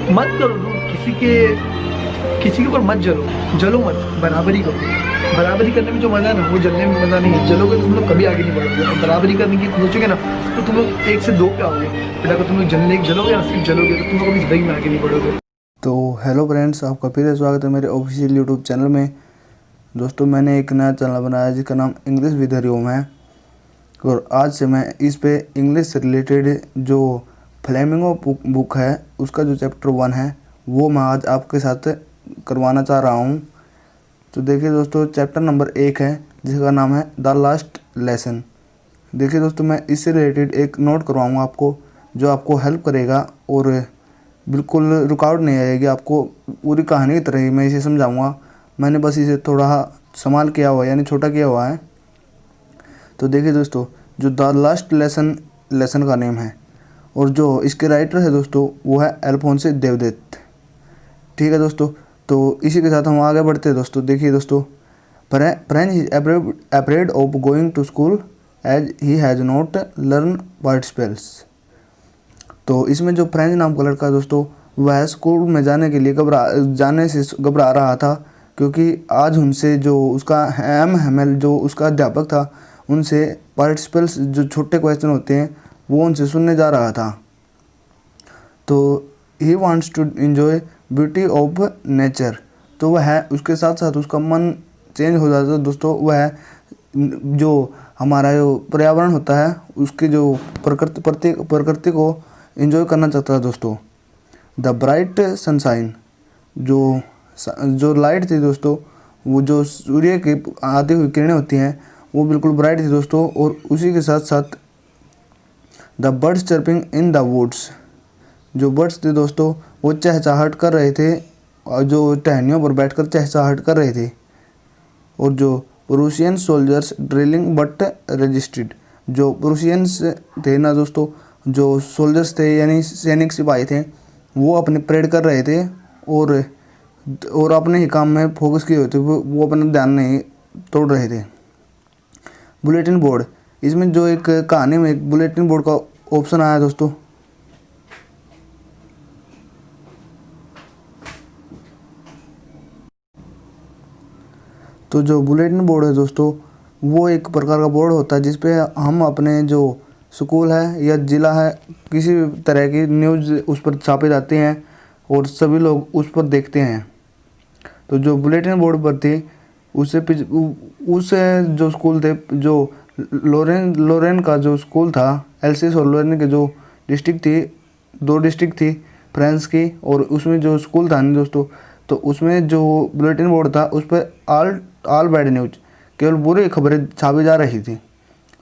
मत करो दूर, किसी के ऊपर मत जलो, जलो मत, बराबरी करो। बराबरी करने में जो मज़ा है ना, वो जलने में मज़ा नहीं है। जलोगे तो तुम लोग कभी आगे नहीं बढ़ोगे। और बराबरी करने की सोचोगे ना, तो तुम लोग 1 से 2 पे आओगे। बट अगर तुम लोग जलोगे ना, सिर्फ जलोगे, तो तुम लोग कभी ज़िंदगी में आगे नहीं बढ़ोगे। तो हेलो फ्रेंड्स, आपका फिर से स्वागत है मेरे ऑफिशियल यूट्यूब चैनल में। दोस्तों, मैंने एक नया चैनल बनाया है जिसका नाम इंग्लिश विद हरिओम है। और आज से मैं इस पे इंग्लिश से रिलेटेड जो फ्लेमिंगो बुक है उसका जो चैप्टर 1 है वो मैं आज आपके साथ करवाना चाह रहा हूँ। तो देखिए दोस्तों, चैप्टर नंबर 1 है जिसका नाम है द लास्ट लेसन। देखिए दोस्तों, मैं इससे रिलेटेड एक नोट करवाऊँगा आपको जो आपको हेल्प करेगा और बिल्कुल रुकावट नहीं आएगी। आपको पूरी कहानी की तरह ही मैं इसे समझाऊंगा। मैंने बस इसे थोड़ा संभाल किया हुआ है, यानी छोटा किया हुआ है। तो देखिए दोस्तों, जो द लास्ट लेसन का नेम है और जो इसके राइटर है दोस्तों वो है अल्फोंसे देवदत्त। ठीक है दोस्तों, तो इसी के साथ हम आगे बढ़ते हैं दोस्तों। देखिए दोस्तों, French is afraid of going to school as he has not learn word spells. तो इसमें जो फ्रेंच नाम का लड़का दोस्तों वह स्कूल में जाने से घबरा रहा था, क्योंकि आज उनसे जो उसका हेमल जो उसका अध्यापक था उनसे पार्टिसिपल्स जो छोटे क्वेश्चन होते हैं वो उनसे सुनने जा रहा था। तो he wants to enjoy beauty of nature. तो वह उसके साथ साथ उसका मन चेंज हो जाता है दोस्तों। वह जो हमारा जो पर्यावरण होता है उसके जो प्रकृति को एंजॉय करना चाहता है दोस्तों। द ब्राइट सनशाइन, जो लाइट थी दोस्तों, वो जो सूर्य की आती हुई किरणें होती हैं वो बिल्कुल ब्राइट थी दोस्तों। और उसी के साथ साथ the birds chirping in the woods, जो बर्ड्स थे दोस्तों वो चहचहाहट कर रहे थे और जो टहनियों पर बैठकर चहचहाहट कर रहे थे। और जो प्रूशियन सोल्जर्स ड्रिलिंग बट रजिस्टेड, जो प्रूशियंस थे ना दोस्तों, जो सोल्जर्स थे यानी सैनिक सिपाही थे, वो अपने परेड कर रहे थे और अपने ही काम में फोकस किए हुए थे। वो अपना ध्यान नहीं तोड़ रहे थे। बुलेटिन बोर्ड, इसमें जो एक कहानी में एक बुलेटिन बोर्ड का ऑप्शन आया दोस्तों। तो जो बुलेटिन बोर्ड है दोस्तों वो एक प्रकार का बोर्ड होता है जिसपे हम अपने जो स्कूल है या ज़िला है किसी भी तरह की न्यूज़ उस पर छापे जाते हैं और सभी लोग उस पर देखते हैं। तो जो बुलेटिन बोर्ड पर थी उस जो स्कूल थे, जो लोरेन का जो स्कूल था, एल्सिस और लोरेन के जो डिस्ट्रिक्ट थी, 2 डिस्ट्रिक्ट थी फ्रांस की, और उसमें जो स्कूल था नहीं दोस्तों, तो उसमें जो बुलेटिन बोर्ड था उस पर ऑल बैड न्यूज, केवल बुरी खबरें छापी जा रही थी।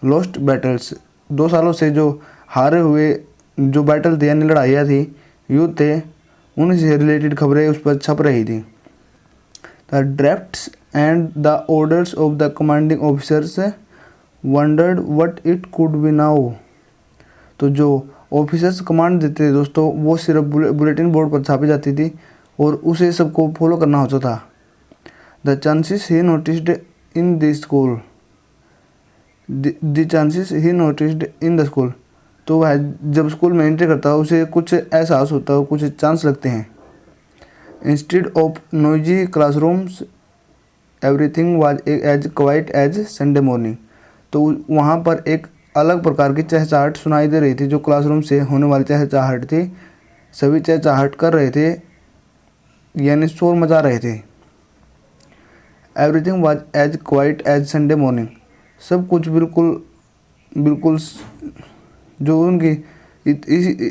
लॉस्ट बैटल्स, 2 सालों से जो हारे हुए जो बैटल थे यानी लड़ाइयाँ थी, युद्ध थे, उनसे रिलेटेड खबरें उस पर छप रही थी। The drafts and the orders of the commanding officers wondered what it could be now. तो जो ऑफिसर्स कमांड देते थे दोस्तों वो सिर्फ बुलेटिन बोर्ड पर छापी जाती थी और उसे सबको फॉलो करना होता था। The chances he noticed in the school, the chances he noticed in the school, तो वह जब स्कूल में एंट्री करता है उसे कुछ एहसास होता है, कुछ चांस लगते हैं। Instead of noisy classrooms everything was as quiet as Sunday morning. तो वहाँ पर एक अलग प्रकार की चहचहाहट सुनाई दे रही थी। जो क्लासरूम से होने वाली चहचहाहट थी, सभी चहचहाहट कर रहे थे यानी शोर मचा रहे थे। Everything was as quiet as Sunday morning, सब कुछ बिल्कुल जो उनकी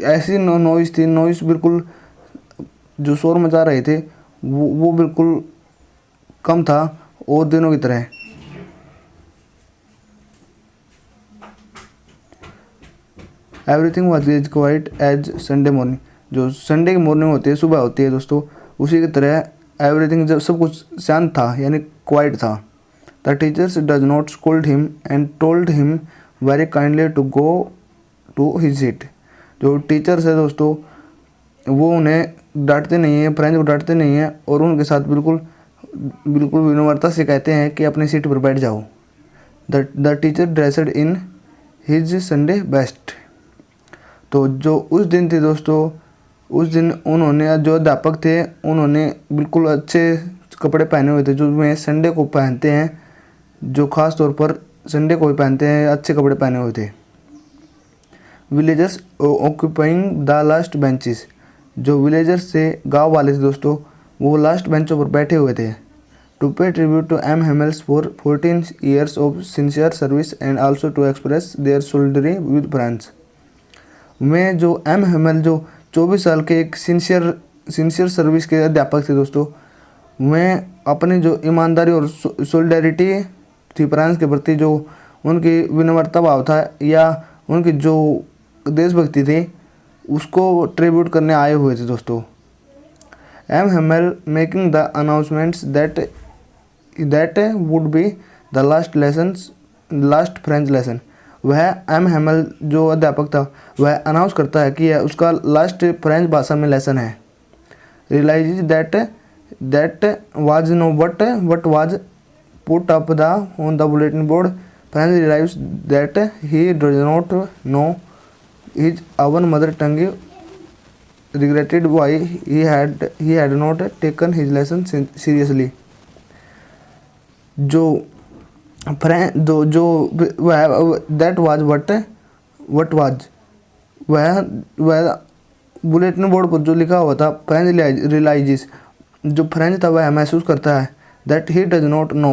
ऐसी नॉइस थी, नॉइस बिल्कुल जो शोर मचा रहे थे वो बिल्कुल कम था और दिनों की तरह। Everything was as quiet as Sunday morning, जो संडे की मॉर्निंग होती है, सुबह होती है दोस्तों, उसी की तरह एवरीथिंग जब सब कुछ शांत था यानी क्वाइट था। The teachers does not scold him and told him very kindly to go to his seat. जो टीचर्स है दोस्तों वो उन्हें डांटते नहीं हैं, फ्रेंच को डांटते नहीं हैं और उनके साथ बिल्कुल विनम्रता से कहते हैं कि अपनी सीट पर बैठ जाओ। The teacher dressed in his Sunday best. तो जो उस दिन थी दोस्तों उस दिन उन्होंने, जो अध्यापक थे, उन्होंने बिल्कुल अच्छे कपड़े पहने हुए थे, जो वे संडे को पहनते हैं, जो ख़ास तौर पर संडे को ही पहनते हैं, अच्छे कपड़े पहने हुए थे। Villagers occupying the last benches, जो विलेजर्स थे, गांव वाले थे दोस्तों, वो लास्ट बेंचों पर बैठे हुए थे। To pay tribute to M Hamel's for 14 years of sincere service and also to express their solidarity with France. में जो एम हेमल जो 24 साल के एक सिंसियर सर्विस के अध्यापक थे दोस्तों, वे अपनी जो ईमानदारी और सोलिडरिटी थी फ्रांस के प्रति, जो उनकी विनम्रता भाव था या उनकी जो देशभक्ति थी, उसको ट्रिब्यूट करने आए हुए थे दोस्तों। M Hamel making the announcements that would be the last French lesson. वह एम हेमल जो अध्यापक था, वह अनाउंस करता है कि यह उसका लास्ट फ्रेंच भाषा में लेसन है। Realize that was no what was put up the on the bulletin board. French realize that he does not know his our mother tongue, regretted why he had not taken his lesson seriously। जो वह that was what was, वह bulletin board पर जो लिखा हुआ था, French realises, जो French था वह महसूस करता है, that he does not know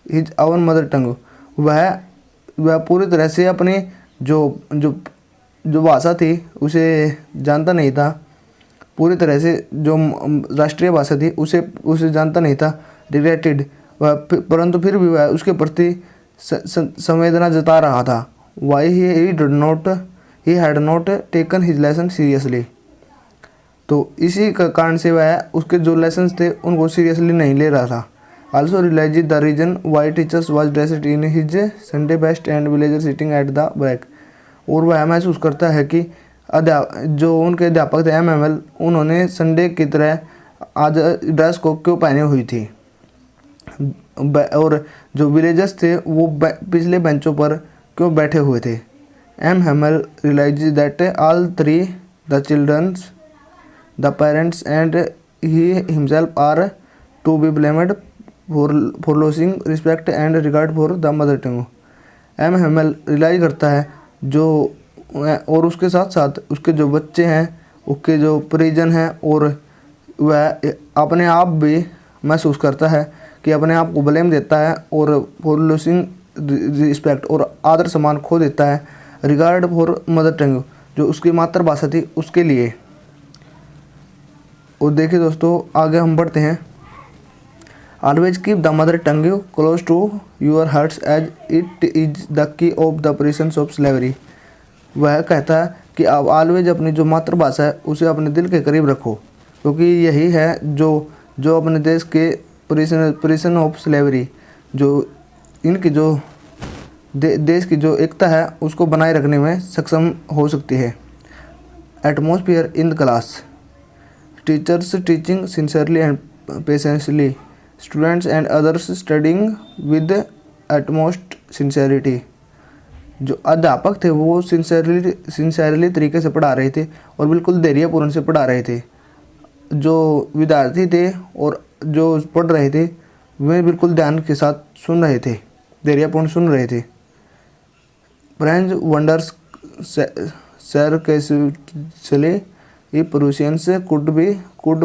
his our mother tongue, वह पूरी तरह से अपनी जो भाषा थी उसे जानता नहीं था, पूरी तरह से जो राष्ट्रीय भाषा थी उसे जानता नहीं था। रिग्रेटेड, वह परंतु फिर भी वह उसके प्रति संवेदना जता रहा था। Why he had not taken his lesson seriously. तो इसी का कारण से वह उसके जो लेसन्स थे उनको सीरियसली नहीं ले रहा था। Also realize the reason why teachers was dressed in his Sunday best and villager sitting at the back. और वह महसूस करता है कि जो उनके अध्यापक थे एम हेमल, उन्होंने संडे की तरह आज ड्रेस को क्यों पहनी हुई थी, और जो विलेजर्स थे वो पिछले बेंचों पर क्यों बैठे हुए थे। M Hamel realise that all three, the childrens, the parents and he himself are to be blamed for losing respect and regard for the mother tongue. M Hamel realise करता है जो, और उसके साथ साथ उसके जो बच्चे हैं, उसके जो परिजन हैं, और वह अपने आप भी महसूस करता है कि अपने आप को ब्लेम देता है और फॉर लूसिंग रिस्पेक्ट, और आदर सम्मान खो देता है, रिगार्ड फॉर मदर टंग, जो उसकी मातृभाषा थी उसके लिए। और देखिए दोस्तों, आगे हम बढ़ते हैं। Always keep the mother tongue close to your hearts as it is the key of the prisons of slavery. वह कहता है कि आप ऑलवेज अपनी जो मातृभाषा है उसे अपने दिल के करीब रखो, क्योंकि यही है जो अपने देश के प्रिजन ऑफ स्लेवरी, जो इनकी जो देश की जो एकता है उसको बनाए रखने में सक्षम हो सकती है। Atmosphere in the class, teachers teaching sincerely and patiently, students and others studying with utmost sincerity. जो अध्यापक थे वो सिंसियरली तरीके से पढ़ा रहे थे और बिल्कुल धैर्यपूर्ण से पढ़ा रहे थे। जो विद्यार्थी थे और जो पढ़ रहे थे वे बिल्कुल ध्यान के साथ सुन रहे थे, धैर्यपूर्ण सुन रहे थे। फ्रेंच वंडर्स सर कैसे if Russians could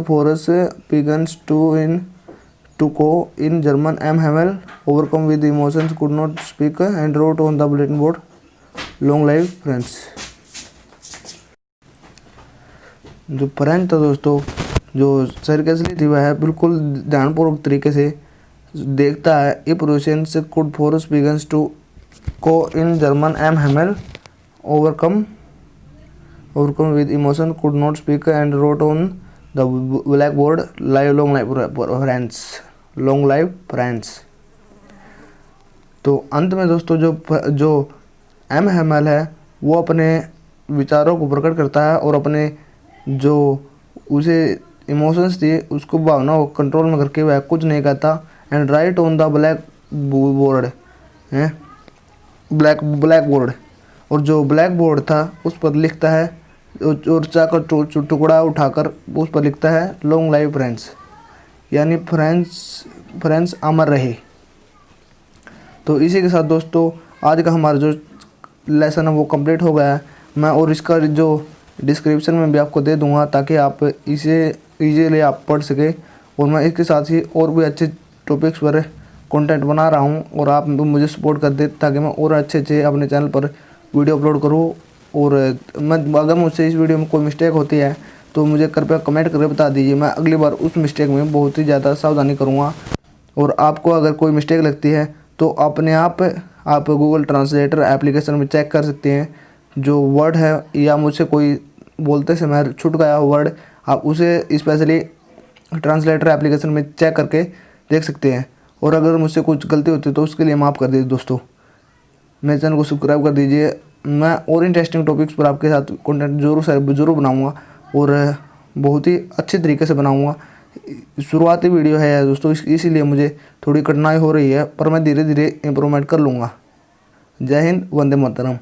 force pagans to go in German. M. Hamel, overcome with emotions, could not speak and wrote on the bulletin board, "Long live France." जो फ्रेंच था दोस्तों, जो सरकसली थी, वह बिल्कुल ध्यानपूर्वक तरीके से देखता है। if Russians could force pagans to go in German. M. Hamel, overcome with emotion, could not speak and wrote on the blackboard, "Long live France, long live France." तो अंत में दोस्तों जो एम हेमल है वो अपने विचारों को प्रकट करता है और अपने जो उसे इमोशंस थी उसको भावनाओं को कंट्रोल में करके वह कुछ नहीं कहता। And right on the black board black board, और जो ब्लैक बोर्ड था उस पर लिखता है और चाकर टुकड़ा उठाकर उस पर लिखता है लॉन्ग लाइव फ्रेंड्स, यानी फ्रेंड्स अमर रहे। तो इसी के साथ दोस्तों आज का हमारा जो लेसन है वो कंप्लीट हो गया है। मैं और इसका जो डिस्क्रिप्शन में भी आपको दे दूंगा ताकि आप इसे इजीली आप पढ़ सके। और मैं इसके साथ ही और भी अच्छे टॉपिक्स पर कंटेंट बना रहा हूं और आप भी मुझे सपोर्ट कर दे ताकि मैं और अच्छे अपने चैनल पर वीडियो अपलोड करूं। और मैं अगर मुझसे इस वीडियो में कोई मिस्टेक होती है तो मुझे कृपया कमेंट करके बता दीजिए। मैं अगली बार उस मिस्टेक में बहुत ही ज़्यादा सावधानी करूँगा। और आपको अगर कोई मिस्टेक लगती है तो अपने आप गूगल ट्रांसलेटर एप्लीकेशन में चेक कर सकते हैं जो वर्ड है, या मुझसे कोई बोलते समय छूट गया वर्ड, आप उसे स्पेशली ट्रांसलेटर एप्लीकेशन में चेक करके देख सकते हैं। और अगर मुझसे कुछ गलती होती है तो उसके लिए माफ़ कर दीजिए दोस्तों। मेरे चैनल को सब्सक्राइब कर दीजिए। मैं और इंटरेस्टिंग टॉपिक्स पर आपके साथ कंटेंट जरूर बनाऊंगा और बहुत ही अच्छे तरीके से बनाऊंगा। शुरुआती वीडियो है दोस्तों, इसीलिए मुझे थोड़ी कठिनाई हो रही है, पर मैं धीरे धीरे इम्प्रूवमेंट कर लूँगा। जय हिंद, वंदे मातरम।